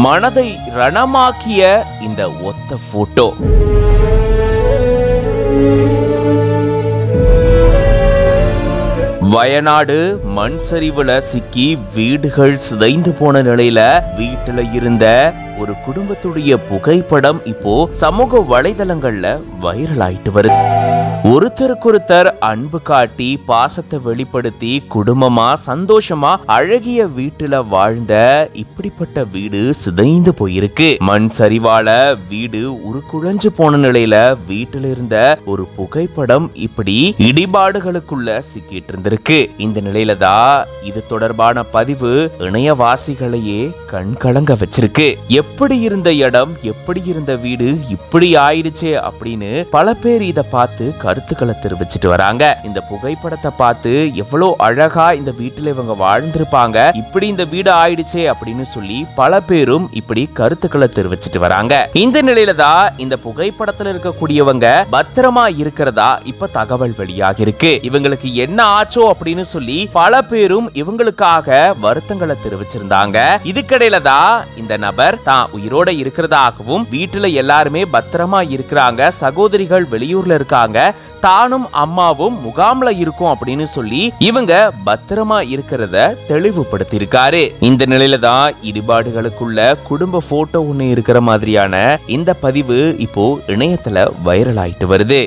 மனதை ரணமாக்கிய இந்த ஒத்த போட்டோ. வயநாடு மண் சரிவுல சிக்கி வீடுகள் சிதைந்து போன நிலையில வீட்டுல இருந்த ஒரு குடும்பத்துடைய புகைப்படம் இப்போ சமூக வலைதளங்கள்ல வைரல் ஆயிட்டு வருது. ஒருத்தருக்கொருத்தர் அன்பு காட்டி பாசத்தை வெளிப்படுத்தி குடும்பமா சந்தோஷமா அழகிய வீட்டுல வாழ்ந்த இப்படிப்பட்ட வீடு சிதைந்து போயிருக்கு. மண் சரிவால வீடு உருக்குலைஞ்சு போன நிலையில வீட்டுல இருந்த ஒரு புகைப்படம் இப்படி இடிபாடுகளுக்குள்ள சிக்கிட்டு இருந்திருக்கு. இந்த நிலையில தான் இது தொடர்பான பதிவு இணையவாசிகளையே கண்கலங்க வச்சிருக்கு. எப்படி இருந்த இடம், எப்படி இருந்த வீடு இப்படி ஆயிடுச்சே அப்படின்னு பல பேர் இத பார்த்து கருத்துக்களை தெரிவிச்சிட்டு வராங்க. இந்த புகைப்படத்தை பார்த்து எவ்வளவு அழகா இந்த வீட்டுல இவங்க வாழ்ந்திருப்பாங்க, இப்படி இந்த வீடு ஆயிடுச்சே அப்படின்னு சொல்லி பல பேரும் இப்படி கருத்துக்களை தெரிவிச்சிட்டு வராங்க. இந்த நிலையில தான் இந்த புகைப்படத்துல இருக்கக்கூடியவங்க பத்திரமா இருக்கிறதா இப்ப தகவல் வெளியாகி இருக்கு. இவங்களுக்கு என்ன ஆச்சோ அப்படின்னு சொல்லி பல பேரும் இவங்களுக்காக வருத்தங்களை தெரிவிச்சிருந்தாங்க. இதுக்கிடையில தான் இந்த நபர் தான் உயிரோட இருக்கிறதாகவும் வீட்டுல எல்லாருமே பத்திரமா இருக்கிறாங்க, சகோதரிகள் வெளியூர்ல இருக்காங்க, தானும் அம்மாவும் முகாம்ல இருக்கும் அப்படின்னு சொல்லி இவங்க பத்திரமா இருக்கிறத தெளிவுபடுத்தி இருக்காரு. இந்த நிலையில தான் இடிபாடுகளுக்குள்ள குடும்ப போட்டோ ஒண்ணு இருக்கிற மாதிரியான இந்த பதிவு இப்போ இணையத்துல வைரல் ஆயிட்டு வருது.